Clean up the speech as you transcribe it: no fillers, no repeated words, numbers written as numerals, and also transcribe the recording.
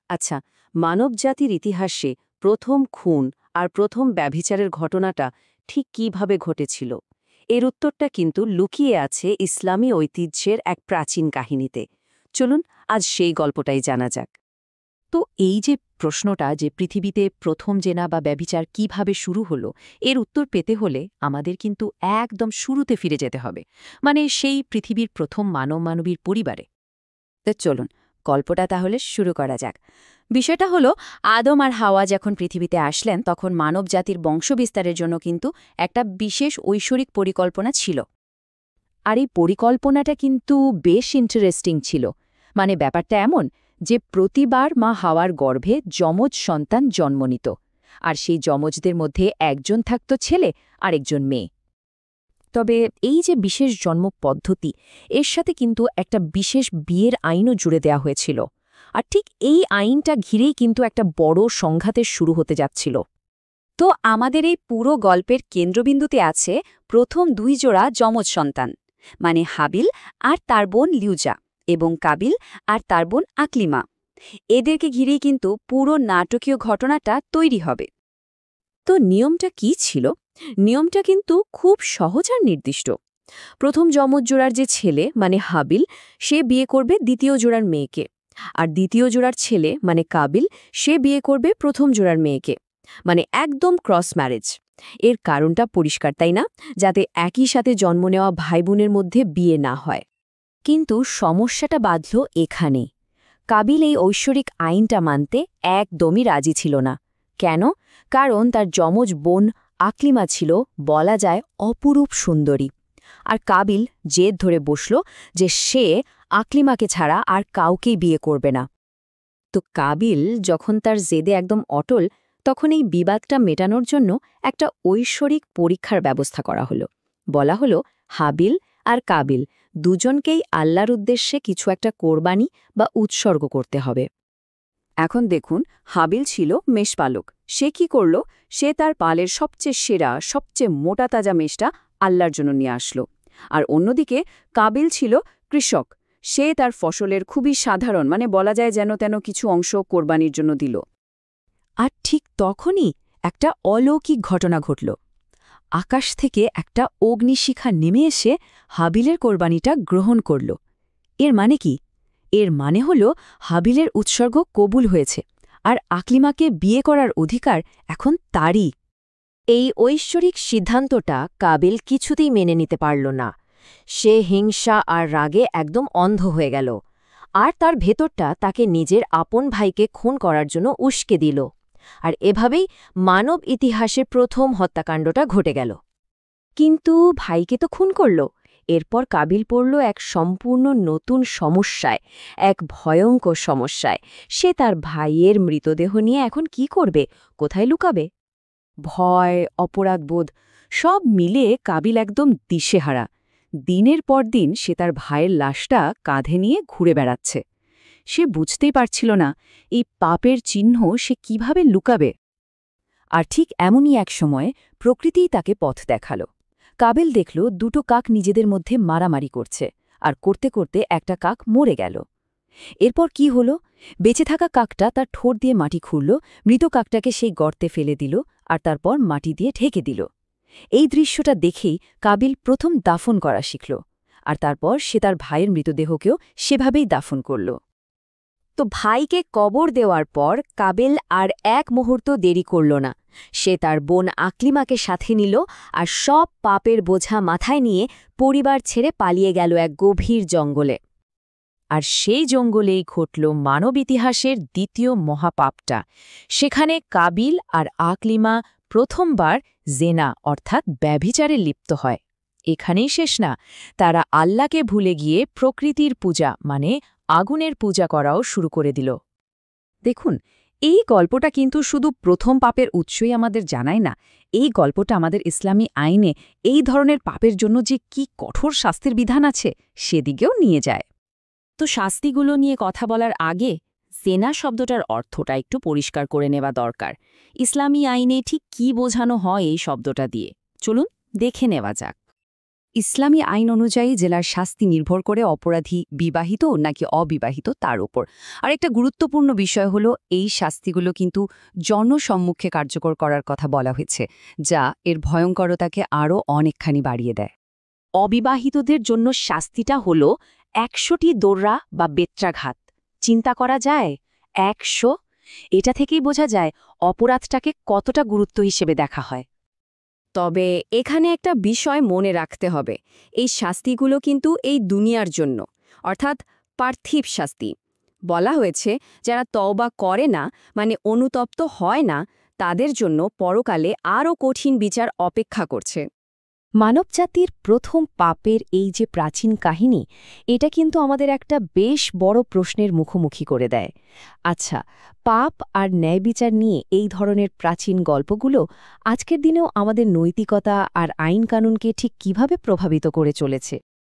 আচ্ছা, মানবজাতির ইতিহাসে প্রথম খুন আর প্রথম ব্যভিচারের ঘটনাটা ঠিক কিভাবে ঘটেছিল এর উত্তরটা কিন্তু লুকিয়ে আছে ইসলামী ঐতিহ্যের এক প্রাচীন কাহিনীতে। চলুন আজ সেই গল্পটাই জানা যাক। তো এই যে প্রশ্নটা যে পৃথিবীতে প্রথম জেনা বা ব্যভিচার কিভাবে শুরু হলো, এর উত্তর পেতে হলে আমাদের কিন্তু একদম শুরুতে ফিরে যেতে হবে, মানে সেই পৃথিবীর প্রথম মানবীর পরিবারে। তো চলুন গল্পটা তাহলে শুরু করা যাক। বিষয়টা হলো, আদম আর হাওয়া যখন পৃথিবীতে আসলেন তখন মানবজাতির বংশবিস্তারের জন্য কিন্তু একটা বিশেষ ঐশ্বরিক পরিকল্পনা ছিল। আর এই পরিকল্পনাটা কিন্তু বেশ ইন্টারেস্টিং ছিল। মানে ব্যাপারটা এমন যে প্রতিবার মা হাওয়ার গর্ভে যমজ সন্তান জন্ম নিত, আর সেই যমজদের মধ্যে একজন থাকত ছেলে আর একজন মেয়ে। তবে এই যে বিশেষ জন্ম পদ্ধতি, এর সাথে কিন্তু একটা বিশেষ বিয়ের আইনও জুড়ে দেওয়া হয়েছিল। আর ঠিক এই আইনটা ঘিরেই কিন্তু একটা বড় সংঘাতের শুরু হতে যাচ্ছিল। তো আমাদের এই পুরো গল্পের কেন্দ্রবিন্দুতে আছে প্রথম দুই জোড়া যমজ সন্তান, মানে হাবিল আর তার বোন লিউজা এবং কাবিল আর তার বোন আকলিমা। এদেরকে ঘিরেই কিন্তু পুরো নাটকীয় ঘটনাটা তৈরি হবে। তো নিয়মটা কি ছিল? নিয়মটা কিন্তু খুব সহজ আর নির্দিষ্ট। প্রথম যমজ জোড়ার যে ছেলে মানে হাবিল, সে বিয়ে করবে দ্বিতীয় জোড়ার মেয়েকে, আর দ্বিতীয় জোড়ার ছেলে মানে কাবিল, সে বিয়ে করবে প্রথম জোড়ার মেয়েকে। মানে একদম ক্রস ম্যারেজ। এর কারণটা পরিষ্কার, তাই না? যাতে একই সাথে জন্ম নেওয়া ভাই বোনের মধ্যে বিয়ে না হয়। কিন্তু সমস্যাটা বাঁধল এখানেই। কাবিল এই ঐশ্বরিক আইনটা মানতে একদমই রাজি ছিল না। কেন? কারণ তার যমজ বোন আকলিমা ছিল, বলা যায়, অপরূপ সুন্দরী। আর কাবিল জেদ ধরে বসল যে সে আকলিমাকে ছাড়া আর কাউকেই বিয়ে করবে না। তো কাবিল যখন তার জেদে একদম অটল, তখন এই বিবাদটা মেটানোর জন্য একটা ঐশ্বরিক পরীক্ষার ব্যবস্থা করা হলো। বলা হলো হাবিল আর কাবিল দুজনকেই আল্লাহর উদ্দেশ্যে কিছু একটা কোরবানি বা উৎসর্গ করতে হবে। এখন দেখুন, হাবিল ছিল মেষপালক। সে কি করল? সে তার পালের সবচেয়ে সেরা, সবচেয়ে মোটা তাজা মেষটা আল্লাহর জন্য নিয়ে আসলো। আর অন্যদিকে কাবিল ছিল কৃষক। সে তার ফসলের খুবই সাধারণ, মানে বলা যায় যেন তেন কিছু অংশ কোরবানির জন্য দিল। আর ঠিক তখনই একটা অলৌকিক ঘটনা ঘটল। আকাশ থেকে একটা অগ্নিশিখা নেমে এসে হাবিলের কোরবানিটা গ্রহণ করল। এর মানে কি? এর মানে হল হাবিলের উৎসর্গ কবুল হয়েছে, আর আকলিমাকে বিয়ে করার অধিকার এখন তারই। এই ঐশ্বরিক সিদ্ধান্তটা কাবিল কিছুতেই মেনে নিতে পারল না। সে হিংসা আর রাগে একদম অন্ধ হয়ে গেল, আর তার ভেতরটা তাকে নিজের আপন ভাইকে খুন করার জন্য উস্কে দিল। আর এভাবেই মানব ইতিহাসে প্রথম হত্যাকাণ্ডটা ঘটে গেল। কিন্তু ভাইকে তো খুন করল। এরপর কাবিল পড়ল এক সম্পূর্ণ নতুন সমস্যায়, এক ভয়ঙ্কর সমস্যায়। সে তার ভাইয়ের মৃতদেহ নিয়ে এখন কি করবে? কোথায় লুকাবে? ভয়, অপরাধবোধ সব মিলে কাবিল একদম দিশেহারা। দিনের পর দিন সে তার ভাইয়ের লাশটা কাঁধে নিয়ে ঘুরে বেড়াচ্ছে। সে বুঝতেই পারছিল না এই পাপের চিহ্ন সে কিভাবে লুকাবে। আর ঠিক এমনই এক সময় প্রকৃতিই তাকে পথ দেখাল। কাবিল দেখল দুটো কাক নিজেদের মধ্যে মারামারি করছে, আর করতে করতে একটা কাক মরে গেল। এরপর কি হলো? বেঁচে থাকা কাকটা তার ঠোঁট দিয়ে মাটি খুঁড়ল, মৃত কাকটাকে সেই গর্তে ফেলে দিল, আর তারপর মাটি দিয়ে ঢেকে দিল। এই দৃশ্যটা দেখেই কাবিল প্রথম দাফন করা শিখল, আর তারপর সে তার ভাইয়ের মৃতদেহকেও সেভাবেই দাফন করল। তো ভাইকে কবর দেওয়ার পর কাবিল আর এক মুহূর্ত দেরি করল না। সে তার বোন আকলিমাকে সাথে নিল, আর সব পাপের বোঝা মাথায় নিয়ে পরিবার ছেড়ে পালিয়ে গেল এক গভীর জঙ্গলে। আর সেই জঙ্গলেই ঘটল মানব ইতিহাসের দ্বিতীয় মহাপাপটা। সেখানে কাবিল আর আকলিমা প্রথমবার জেনা অর্থাৎ ব্যভিচারে লিপ্ত হয়। এখানেই শেষ না, তারা আল্লাহকে ভুলে গিয়ে প্রকৃতির পূজা মানে আগুনের পূজা করাও শুরু করে দিল। দেখুন, এই গল্পটা কিন্তু শুধু প্রথম পাপের উৎসই আমাদের জানায় না, এই গল্পটা আমাদের ইসলামী আইনে এই ধরনের পাপের জন্য যে কি কঠোর শাস্তির বিধান আছে সেদিকেও নিয়ে যায়। তো শাস্তিগুলো নিয়ে কথা বলার আগে জেনা শব্দটার অর্থটা একটু পরিষ্কার করে নেওয়া দরকার। ইসলামী আইনে ঠিক কি বোঝানো হয় এই শব্দটা দিয়ে? চলুন দেখে নেওয়া যাক। ইসলামী আইন অনুযায়ী জেলার শাস্তি নির্ভর করে অপরাধী বিবাহিত নাকি অবিবাহিত তার উপর। আর একটা গুরুত্বপূর্ণ বিষয় হলো এই শাস্তিগুলো কিন্তু জনসম্মুখে কার্যকর করার কথা বলা হয়েছে, যা এর ভয়ঙ্করতাকে আরও অনেকখানি বাড়িয়ে দেয়। অবিবাহিতদের জন্য শাস্তিটা হল ১০০টি দোররা বা বেত্রাঘাত। চিন্তা করা যায় ১০০। এটা থেকেই বোঝা যায় অপরাধটাকে কতটা গুরুত্ব হিসেবে দেখা হয়। তবে এখানে একটা বিষয় মনে রাখতে হবে, এই শাস্তিগুলো কিন্তু এই দুনিয়ার জন্য, অর্থাৎ পার্থিব শাস্তি। বলা হয়েছে যারা তওবা করে না, মানে অনুতপ্ত হয় না, তাদের জন্য পরকালে আরও কঠিন বিচার অপেক্ষা করছে। মানবজাতির প্রথম পাপের এই যে প্রাচীন কাহিনী, এটা কিন্তু আমাদের একটা বেশ বড় প্রশ্নের মুখোমুখি করে দেয়। আচ্ছা, পাপ আর ন্যায় বিচার নিয়ে এই ধরনের প্রাচীন গল্পগুলো আজকের দিনেও আমাদের নৈতিকতা আর আইন কানুনকে ঠিক কিভাবে প্রভাবিত করে চলেছে?